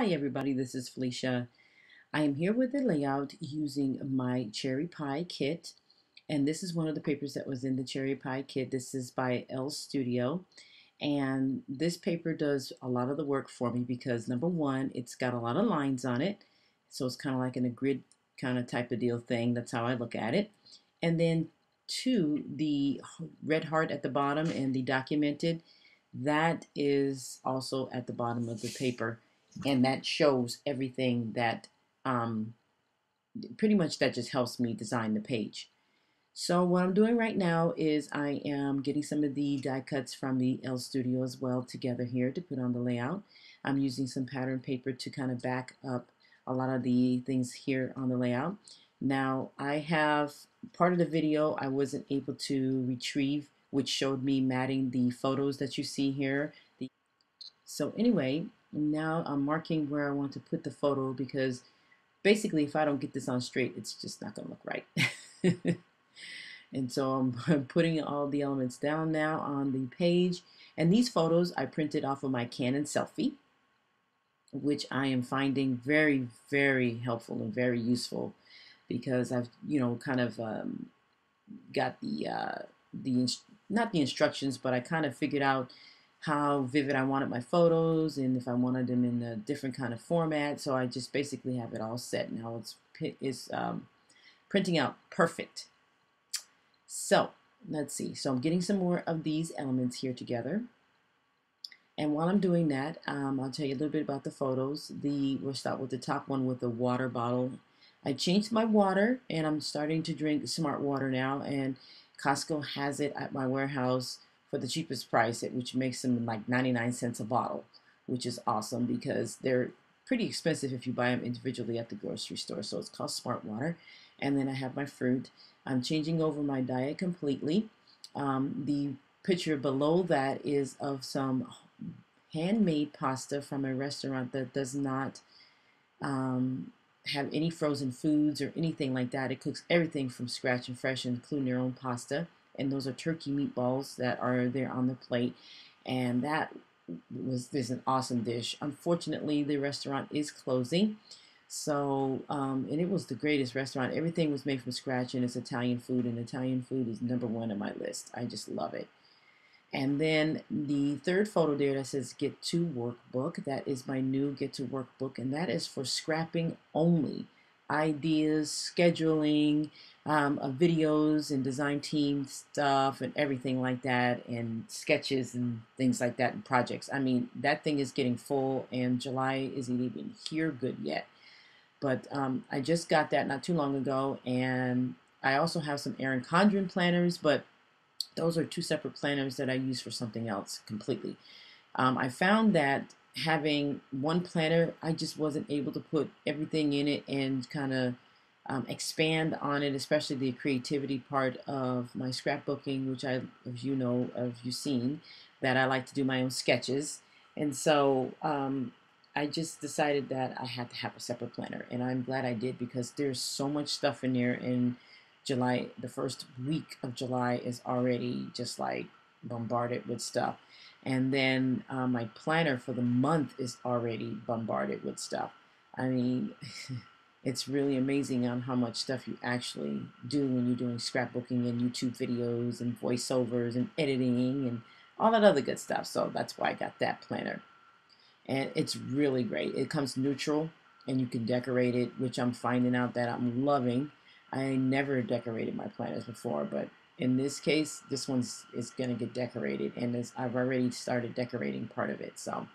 Hi everybody, this is Felicia. I am here with the layout using my cherry pie kit, and this is one of the papers that was in the cherry pie kit. This is by L Studio, and this paper does a lot of the work for me because number one, it's got a lot of lines on it, so it's kind of like in a grid kind of type of deal thing. That's how I look at it. And then two, the red heart at the bottom and the documented, that is also at the bottom of the paper, and that shows everything that um, pretty much that just helps me design the page. So what I'm doing right now is I am getting some of the die cuts from the L Studio as well together here to put on the layout. I'm using some pattern paper to kind of back up a lot of the things here on the layout. Now I have part of the video I wasn't able to retrieve, which showed me matting the photos that you see here. So anyway, now I'm marking where I want to put the photo because basically if I don't get this on straight, it's just not going to look right. And so I'm putting all the elements down now on the page. And these photos I printed off of my Canon selfie, which I am finding very, very helpful and very useful because I've, kind of got not the instructions, but I kind of figured out how vivid I wanted my photos and if I wanted them in a different kind of format. So I just basically have it all set now. It's printing out perfect. So let's see. So I'm getting some more of these elements here together. And while I'm doing that, I'll tell you a little bit about the photos. We'll start with the top one with the water bottle. I changed my water and I'm starting to drink smart water now, and Costco has it at my warehouse for the cheapest price, which makes them like 99 cents a bottle, which is awesome because they're pretty expensive if you buy them individually at the grocery store. So it's called Smart Water. And then I have my fruit. I'm changing over my diet completely. The picture below that is of some handmade pasta from a restaurant that does not have any frozen foods or anything like that. It cooks everything from scratch and fresh, including their own pasta. And those are turkey meatballs that are there on the plate. And that is an awesome dish. Unfortunately, the restaurant is closing. So, and it was the greatest restaurant. Everything was made from scratch, and it's Italian food, and Italian food is number one on my list. I just love it. And then the third photo there that says Get to Workbook, that is my new Get to Workbook, and that is for scrapping only. Ideas, scheduling, of videos and design team stuff and everything like that, and sketches and things like that and projects. I mean, that thing is getting full, and July isn't even here good yet. But I just got that not too long ago, and I also have some Erin Condren planners, but those are two separate planners that I use for something else completely. I found that having one planner, I just wasn't able to put everything in it and kind of expand on it, especially the creativity part of my scrapbooking, which as you've seen, that I like to do my own sketches. And so I just decided that I had to have a separate planner, and I'm glad I did because there's so much stuff in there. And July, the first week of July is already just like bombarded with stuff. And then my planner for the month is already bombarded with stuff. I mean, it's really amazing on how much stuff you actually do when you're doing scrapbooking and YouTube videos and voiceovers and editing and all that other good stuff. So that's why I got that planner. And it's really great. It comes neutral and you can decorate it, which I'm finding out that I'm loving. I never decorated my planners before, but in this case, this one's is gonna get decorated, and I've already started decorating part of it. So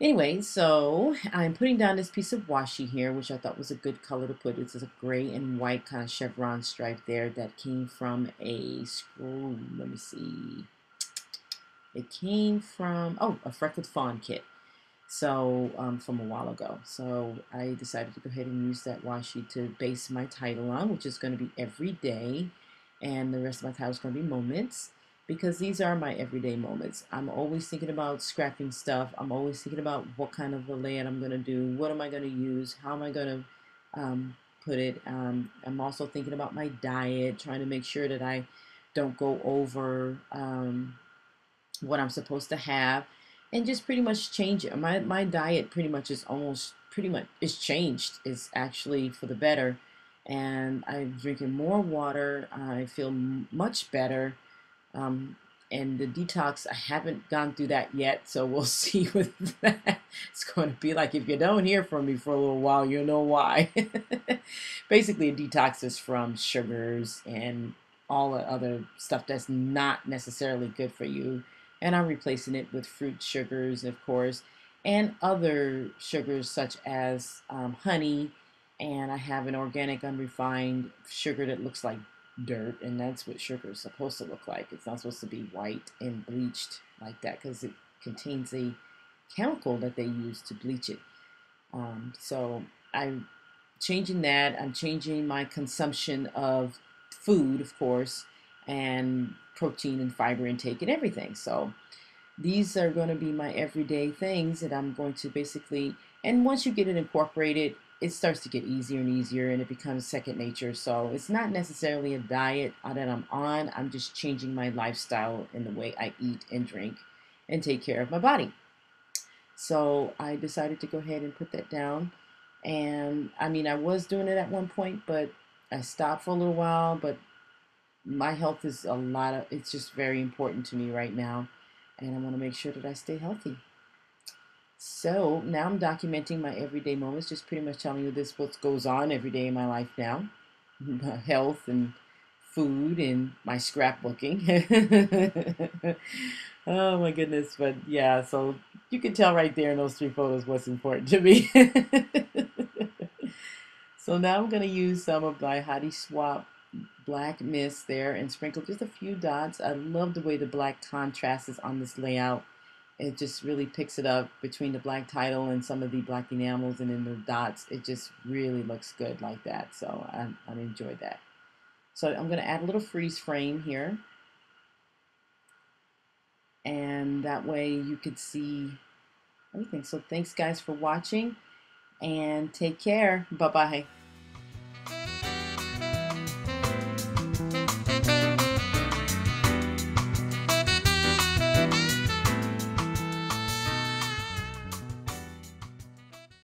anyway, so I'm putting down this piece of washi here, which I thought was a good color to put. It's a gray and white kind of chevron stripe there that came from a scroll. Let me see. It came from a freckled fawn kit. So from a while ago. So I decided to go ahead and use that washi to base my title on, which is going to be every day, and the rest of my title is going to be moments, because these are my everyday moments. I'm always thinking about scrapping stuff. I'm always thinking about what kind of a layout I'm going to do, what am I going to use, how am I going to put it. I'm also thinking about my diet, trying to make sure that I don't go over what I'm supposed to have. and just pretty much change it. My diet pretty much is almost pretty much is changed. It's actually for the better, and I'm drinking more water. I feel much better. Um, and the detox, I haven't gone through that yet, so we'll see what that it's going to be like. If you don't hear from me for a little while, you'll know why. Basically, a detox is from sugars and all the other stuff that's not necessarily good for you. And I'm replacing it with fruit sugars, of course, and other sugars such as honey. And I have an organic unrefined sugar that looks like dirt, and that's what sugar is supposed to look like. It's not supposed to be white and bleached like that because it contains a chemical that they use to bleach it. So I'm changing that. I'm changing my consumption of food, of course, and protein and fiber intake and everything. So these are going to be my everyday things that I'm going to basically, and once you get it incorporated, it starts to get easier and easier and it becomes second nature. So it's not necessarily a diet that I'm on. I'm just changing my lifestyle in the way I eat and drink and take care of my body. So I decided to go ahead and put that down. And I mean, I was doing it at one point, but I stopped for a little while. But my health is it's just very important to me right now. And I want to make sure that I stay healthy. So now I'm documenting my everyday moments, just pretty much telling you this what goes on every day in my life now. Health and food and my scrapbooking. Oh my goodness. But yeah, so you can tell right there in those three photos what's important to me. So now I'm going to use some of my Hottie Swap black mist there and sprinkle just a few dots. I love the way the black contrasts on this layout. It just really picks it up between the black title and some of the black enamels and then the dots. It just really looks good like that. So I enjoyed that. So I'm going to add a little freeze frame here. And that way you could see everything. So thanks guys for watching and take care. Bye-bye.